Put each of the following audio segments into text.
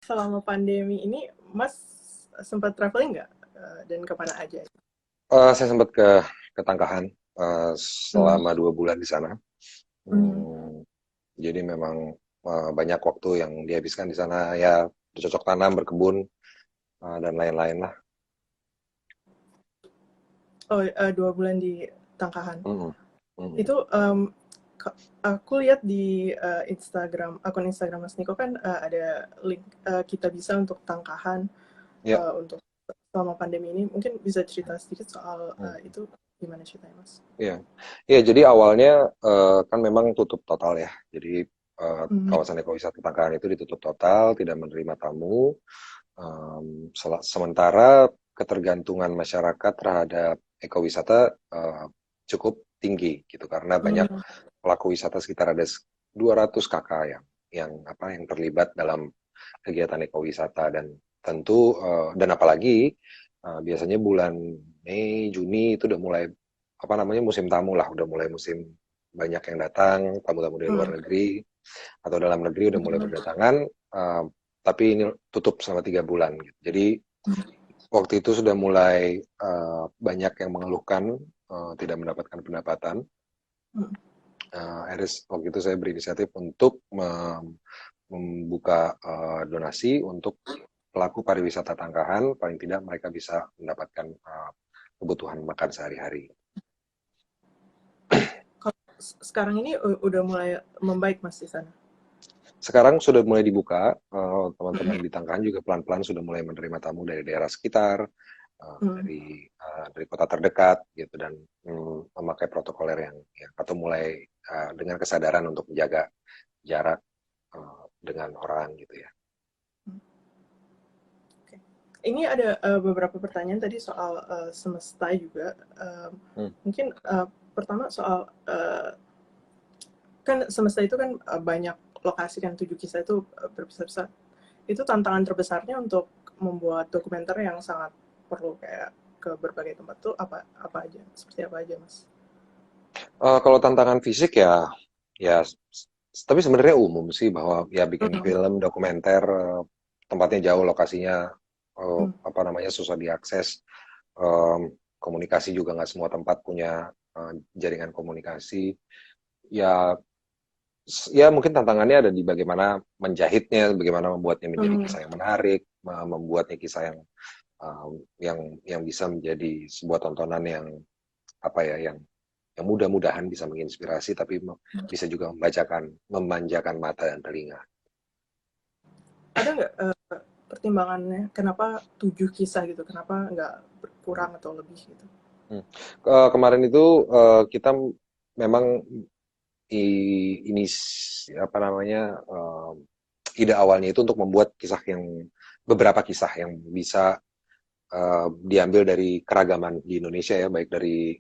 selama pandemi ini, Mas sempat traveling nggak? Dan kemana aja? Saya sempat ke Tangkahan Hmm. selama 2 bulan di sana. Hmm. Hmm, jadi memang banyak waktu yang dihabiskan di sana ya, bercocok tanam, berkebun dan lain-lain lah. Oh, 2 bulan di Tangkahan. Hmm, hmm. Itu aku lihat di Instagram, akun Instagram Mas Niko kan ada link kita bisa untuk Tangkahan Ya, untuk selama pandemi ini. Mungkin bisa cerita sedikit soal hmm, itu gimana ceritanya, Mas? ya, ya. Jadi awalnya kan memang tutup total ya. Jadi Hmm. kawasan ekowisata Tangkahan itu ditutup total, tidak menerima tamu. Sementara ketergantungan masyarakat terhadap ekowisata cukup tinggi gitu karena banyak Hmm. pelaku wisata, sekitar ada 200 kakak yang terlibat dalam kegiatan ekowisata. Dan tentu dan apalagi biasanya bulan Mei Juni itu udah mulai musim tamu lah, udah mulai musim banyak yang datang, tamu-tamu dari luar Hmm. negeri atau dalam negeri udah mulai Hmm. berdatangan. uh, tapi ini tutup selama 3 bulan gitu. Jadi waktu itu sudah mulai banyak yang mengeluhkan tidak mendapatkan pendapatan. Hmm. Akhirnya waktu itu saya berinisiatif untuk membuka donasi untuk pelaku pariwisata Tangkahan, paling tidak mereka bisa mendapatkan kebutuhan makan sehari-hari. Kalau sekarang ini udah mulai membaik, Mas, di sana? Sekarang sudah mulai dibuka, teman-teman di Tangkahan juga pelan-pelan sudah mulai menerima tamu dari daerah sekitar, Hmm. dari kota terdekat gitu, dan memakai protokoler yang atau mulai dengan kesadaran untuk menjaga jarak dengan orang gitu ya. Oke. Ini ada beberapa pertanyaan tadi soal semesta juga. Hmm. Mungkin pertama soal kan semesta itu kan banyak lokasi kan, 7 kisah itu berpisah-pisah. Itu tantangan terbesarnya untuk membuat dokumenter yang sangat perlu kayak ke berbagai tempat tuh apa aja? Seperti apa aja, Mas? Kalau tantangan fisik ya, tapi sebenarnya umum sih bahwa ya bikin Hmm. film dokumenter tempatnya jauh, lokasinya Hmm. susah diakses. Em, Komunikasi juga nggak semua tempat punya jaringan komunikasi. Ya, ya mungkin tantangannya ada di bagaimana menjahitnya, bagaimana membuatnya menjadi Hmm. kisah yang menarik, membuatnya kisah yang bisa menjadi sebuah tontonan yang apa ya, yang mudah-mudahan bisa menginspirasi, tapi bisa juga memanjakan mata dan telinga. Ada nggak pertimbangannya? Kenapa 7 kisah gitu? Kenapa nggak berkurang atau lebih gitu? Hmm. Kemarin itu kita memang ini apa namanya, ide awalnya itu untuk membuat beberapa kisah yang bisa diambil dari keragaman di Indonesia ya, baik dari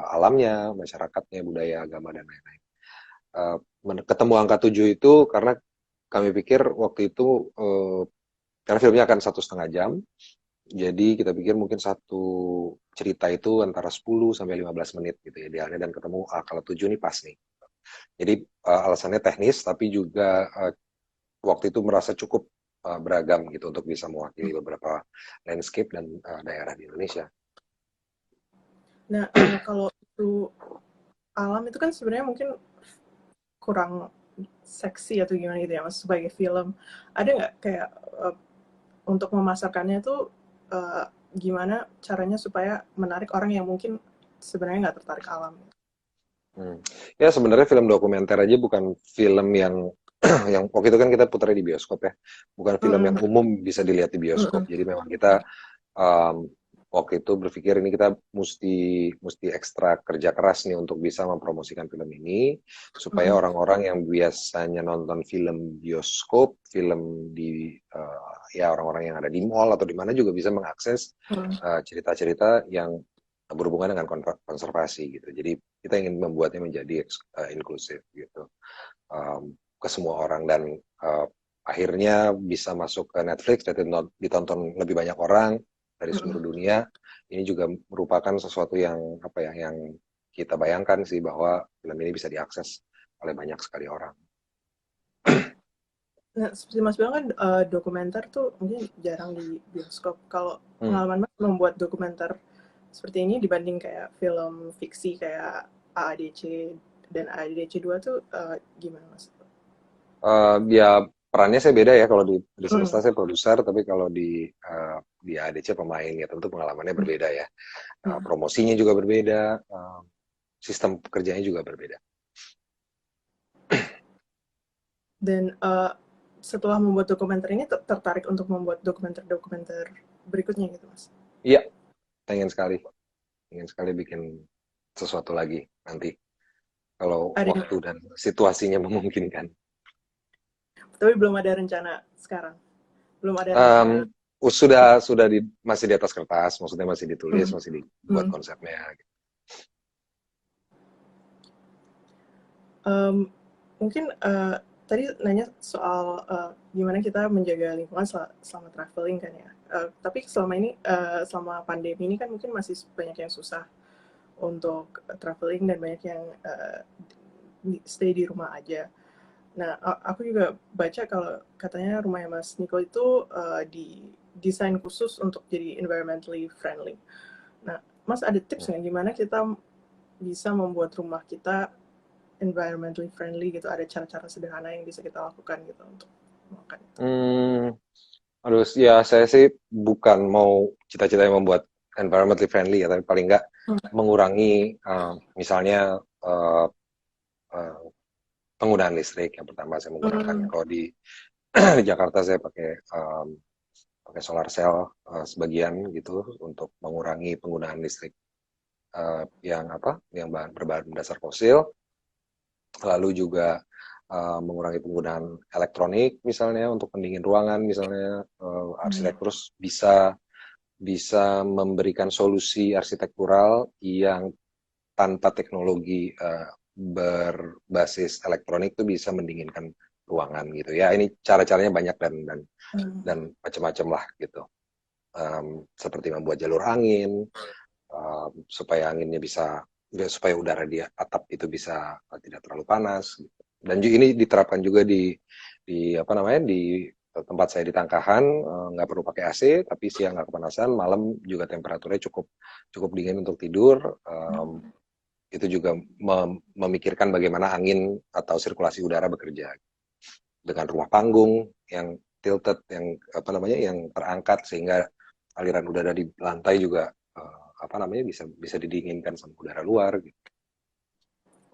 alamnya, masyarakatnya, budaya, agama dan lain-lain. Uh, Ketemu angka 7 itu karena kami pikir waktu itu karena filmnya akan 1,5 jam, jadi kita pikir mungkin satu cerita itu antara 10 sampai 15 menit gitu ya idealnya, dan ketemu kalau 7 ini pas nih. Jadi alasannya teknis, tapi juga waktu itu merasa cukup beragam gitu untuk bisa mewakili beberapa landscape dan daerah di Indonesia. Nah, kalau itu alam itu kan sebenarnya mungkin kurang seksi atau gimana gitu ya, Mas, sebagai film. Ada nggak kayak untuk memasarkannya tuh gimana caranya supaya menarik orang yang mungkin sebenarnya nggak tertarik alam? Hmm. Ya sebenarnya film dokumenter aja bukan film yang yang waktu itu kan kita putar di bioskop ya, bukan film yang Mm-mm. umum bisa dilihat di bioskop. Mm-mm. Jadi memang kita waktu itu berpikir ini kita mesti mesti ekstra kerja keras nih untuk bisa mempromosikan film ini supaya Mm-mm. orang-orang yang biasanya nonton film bioskop, film ya orang-orang yang ada di mall atau di mana juga bisa mengakses Mm-mm. cerita-cerita yang berhubungan dengan konservasi gitu. Jadi kita ingin membuatnya menjadi inklusif gitu, ke semua orang, dan akhirnya bisa masuk ke Netflix dan ditonton lebih banyak orang dari seluruh Mm-mm. dunia. Ini juga merupakan sesuatu yang yang kita bayangkan sih, bahwa film ini bisa diakses oleh banyak sekali orang. Nah, seperti Mas bilang kan dokumenter tuh mungkin jarang di bioskop. Kalau Hmm. pengalaman Mas membuat dokumenter seperti ini dibanding kayak film fiksi kayak AADC dan AADC 2 tuh gimana Mas? Ya perannya saya beda ya, kalau di Hmm. Semesta saya produser, tapi kalau di ADC pemain ya, tentu pengalamannya berbeda ya. Hmm. Promosinya juga berbeda, sistem pekerjaannya juga berbeda. Dan setelah membuat dokumenter ini tertarik untuk membuat dokumenter-dokumenter berikutnya gitu Mas? Iya, pengen sekali, ingin sekali bikin sesuatu lagi nanti kalau Ada yang, waktu dan situasinya memungkinkan. tapi belum ada rencana sekarang. Belum ada Um, rencana. sudah masih di atas kertas, maksudnya masih ditulis, Hmm. masih dibuat Hmm. konsepnya. Mungkin tadi nanya soal gimana kita menjaga lingkungan selama traveling kan ya. Tapi selama ini, selama pandemi ini kan mungkin masih banyak yang susah untuk traveling dan banyak yang stay di rumah aja. Nah, aku juga baca kalau katanya rumahnya Mas Niko itu didesain khusus untuk jadi environmentally friendly. Nah, Mas ada tips nggak gimana kita bisa membuat rumah kita environmentally friendly gitu, ada cara-cara sederhana yang bisa kita lakukan gitu untuk makan itu. Hmm, Aduh, ya saya sih bukan mau cita-citanya membuat environmentally friendly ya, tapi paling nggak Hmm. mengurangi misalnya uh, penggunaan listrik. Yang pertama saya menggunakan, Hmm. kalau di di Jakarta saya pakai solar cell sebagian gitu untuk mengurangi penggunaan listrik yang berbahan dasar fosil. Lalu juga mengurangi penggunaan elektronik misalnya untuk pendingin ruangan misalnya. Hmm. Arsitektur bisa bisa memberikan solusi arsitektural yang tanpa teknologi berbasis elektronik itu bisa mendinginkan ruangan gitu ya. Ini cara-caranya banyak dan macam-macam lah gitu. Seperti membuat jalur angin supaya anginnya bisa, supaya udara di atap itu bisa tidak terlalu panas gitu. Dan ini diterapkan juga di apa namanya, di tempat saya di Tangkahan, nggak perlu pakai AC, tapi siang nggak kepanasan, malam juga temperaturnya cukup cukup dingin untuk tidur. Itu juga memikirkan bagaimana angin atau sirkulasi udara bekerja dengan rumah panggung yang tilted, yang apa namanya, yang terangkat, sehingga aliran udara di lantai juga apa namanya, bisa bisa didinginkan sama udara luar gitu.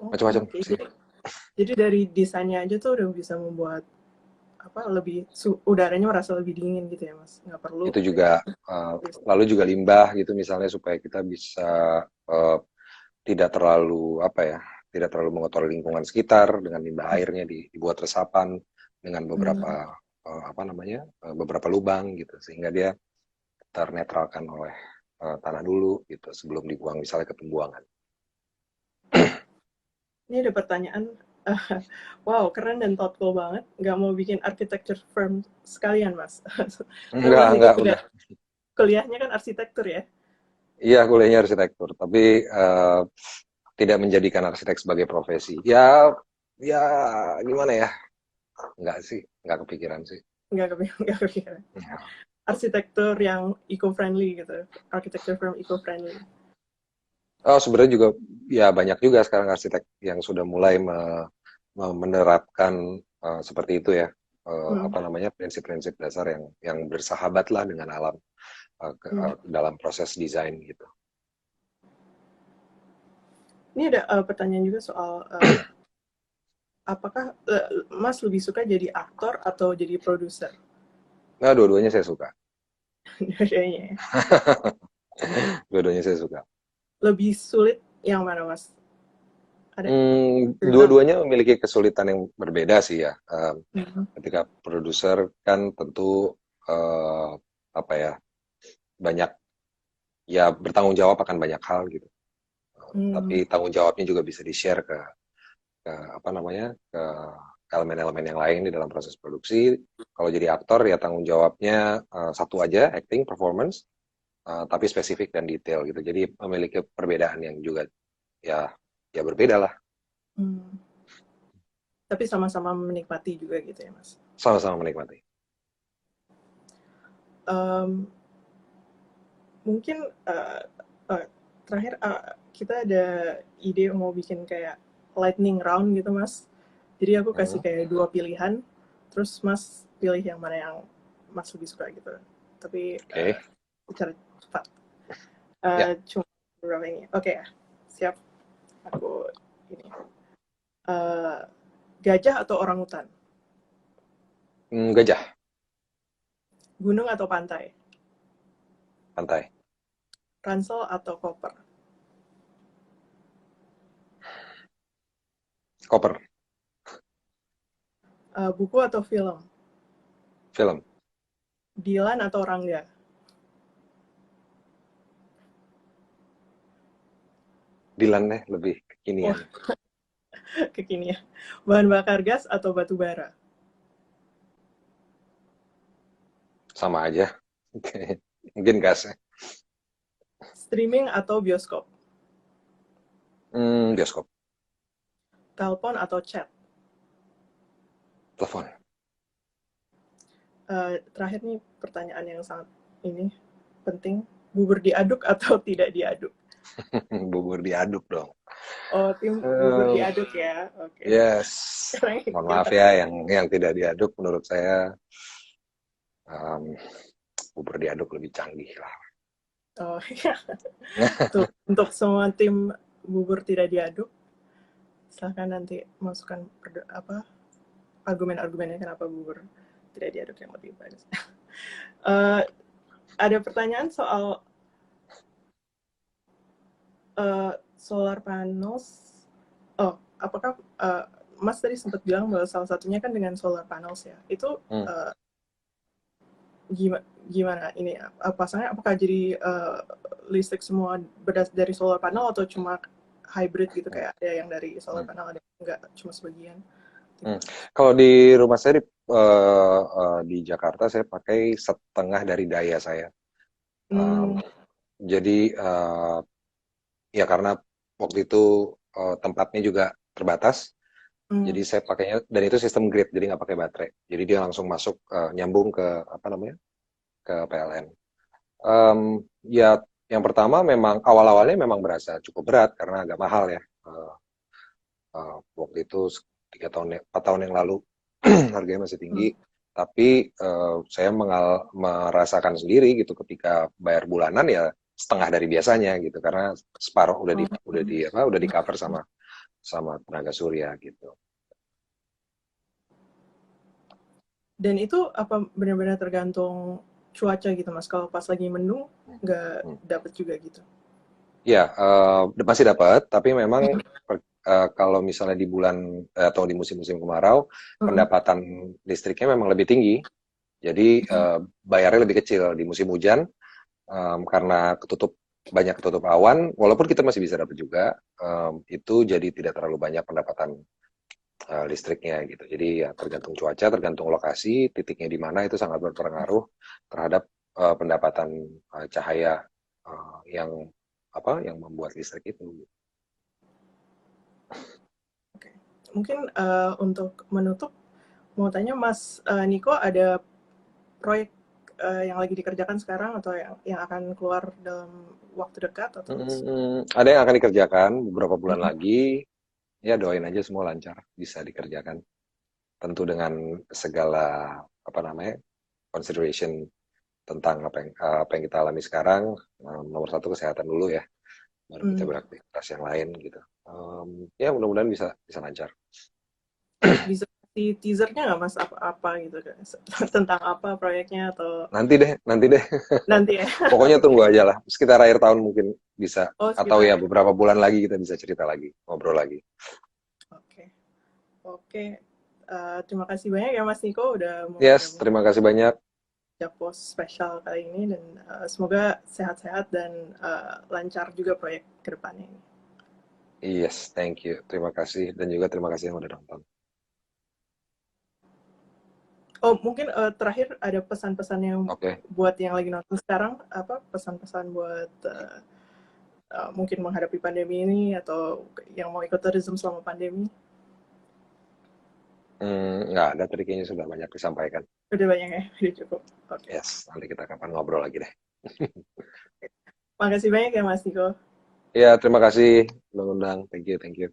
Oke, Macam-macam oke. sih. Jadi dari desainnya aja tuh udah bisa membuat apa lebih udaranya merasa lebih dingin gitu ya Mas. Nggak perlu Itu dengan juga lalu juga limbah gitu misalnya, supaya kita bisa uh, tidak terlalu apa ya, tidak terlalu mengotori lingkungan sekitar dengan limbah airnya dibuat resapan dengan hmm, beberapa apa namanya, beberapa lubang gitu, sehingga dia ternetralkan oleh tanah dulu gitu sebelum dibuang misalnya ke pembuangan. ini ada pertanyaan. Wow, keren dan thoughtful banget. Nggak mau bikin architecture firm sekalian, Mas. Tapi Mas Niko Enggak, udah. kuliahnya kan arsitektur ya? Iya, kuliahnya arsitektur, tapi tidak menjadikan arsitek sebagai profesi. Ya, ya gimana ya? Enggak sih, enggak kepikiran sih. Nggak kepikiran. Ya. Arsitektur yang eco-friendly gitu. Architecture firm eco-friendly. Oh, sebenarnya juga ya banyak juga sekarang arsitek yang sudah mulai menerapkan seperti itu ya. Hmm. Apa namanya, prinsip-prinsip dasar yang bersahabat lah dengan alam Hmm. dalam proses desain gitu. Ini ada pertanyaan juga soal apakah Mas lebih suka jadi aktor atau jadi produser? Nah, dua-duanya saya suka. Kayaknya ya. Dua-duanya saya suka. Lebih sulit yang mana Mas? Ada cerita? Dua-duanya memiliki kesulitan yang berbeda sih ya. Hmm. Ketika produser kan tentu apa ya, banyak, ya bertanggung jawab akan banyak hal gitu. Hmm. Tapi tanggung jawabnya juga bisa di-share ke apa namanya, ke elemen-elemen yang lain di dalam proses produksi. Kalau jadi aktor ya tanggung jawabnya satu aja, acting, performance, tapi spesifik dan detail gitu. Jadi memiliki perbedaan yang juga ya berbeda lah. Hmm. Tapi sama-sama menikmati juga gitu ya Mas? Sama-sama menikmati. Um, Mungkin uh, terakhir kita ada ide mau bikin kayak lightning round gitu Mas. Jadi aku kasih kayak 2 pilihan, terus Mas pilih yang mana yang Mas lebih suka gitu. Tapi Oke. secara cepat. Ya. Cuma beberapa ini. Oke ya, siap. Aku ini. Gajah atau orangutan? Gajah. Gunung atau pantai? Pantai. Ransel atau koper? Koper. Buku atau film? Film. Dilan atau Rangga? Dilan deh, lebih Wah, kekinian. kekinian. Bahan bakar gas atau batu bara? Sama aja. Mungkin gas ya. Streaming atau bioskop? Bioskop. Telepon atau chat? Telepon. Terakhir nih pertanyaan yang sangat ini penting. Bubur diaduk atau tidak diaduk? Bubur diaduk dong. Oh, tim bubur diaduk ya. Oke. Yes. Okay. Mohon maaf ya yang tidak diaduk, menurut saya bubur diaduk lebih canggih lah. Oh iya. Tuh, untuk semua tim bubur tidak diaduk, silahkan nanti masukkan argumen-argumennya kenapa bubur tidak diaduk yang lebih bagus. Ada pertanyaan soal solar panels. Oh, apakah Mas tadi sempat bilang bahwa salah satunya kan dengan solar panels ya? Itu gimana ini pasangnya? Apakah jadi listrik semua dari solar panel atau cuma hybrid gitu, kayak ada yang dari solar panel, ada yang enggak, cuma sebagian? Kalau di rumah saya di Jakarta, saya pakai setengah dari daya saya. Jadi ya karena waktu itu tempatnya juga terbatas, jadi saya pakainya, dan itu sistem grid, jadi nggak pakai baterai. Jadi dia langsung masuk nyambung ke apa namanya, ke PLN. Ya yang pertama memang awal-awalnya memang berasa cukup berat karena agak mahal ya. Waktu itu 4 tahun yang lalu harganya masih tinggi, tapi saya merasakan sendiri gitu ketika bayar bulanan ya setengah dari biasanya gitu, karena separuh udah di cover sama tenaga surya gitu. Dan itu apa benar-benar tergantung cuaca gitu Mas? Kalau pas lagi mendung nggak dapet juga gitu? Ya, masih dapat, tapi memang kalau misalnya di bulan atau di musim-musim kemarau, pendapatan listriknya memang lebih tinggi. Jadi bayarnya lebih kecil di musim hujan, karena banyak ketutup awan. Walaupun kita masih bisa dapat juga, itu jadi tidak terlalu banyak pendapatan listriknya gitu. Jadi ya tergantung cuaca, tergantung lokasi, titiknya di mana, itu sangat berpengaruh terhadap pendapatan cahaya yang membuat listrik itu. Oke. Mungkin untuk menutup, mau tanya Mas Niko, ada proyek yang lagi dikerjakan sekarang atau yang akan keluar dalam waktu dekat atau? Ada yang akan dikerjakan beberapa bulan lagi. Ya doain aja semua lancar, bisa dikerjakan. Tentu dengan segala consideration tentang apa yang kita alami sekarang. Nomor satu kesehatan dulu ya, baru kita beraktivitas yang lain gitu. Ya mudah-mudahan bisa lancar. Bisa di teasernya nggak Mas, apa gitu tentang apa proyeknya atau? Nanti deh. Nanti ya. Pokoknya tunggu aja lah. Sekitar akhir tahun mungkin bisa, atau ya Sekitar. beberapa bulan lagi kita bisa cerita lagi, ngobrol lagi. Oke. Terima kasih banyak ya Mas Niko udah mau Yes, gabung terima kasih banyak. Japos spesial kali ini, dan semoga sehat-sehat dan lancar juga proyek kedepannya ini. Yes, thank you. Terima kasih, dan juga terima kasih yang udah nonton. Oh, mungkin terakhir ada pesan-pesan yang buat yang lagi nonton sekarang, apa pesan-pesan buat mungkin menghadapi pandemi ini atau yang mau ikut tourism selama pandemi? Nggak ada, tadi kayaknya sudah banyak disampaikan. Udah banyak ya, udah cukup. Oke. Yes, nanti kita kapan ngobrol lagi deh. Makasih banyak ya Mas Niko. Ya, terima kasih, Bang Undang. Thank you, thank you.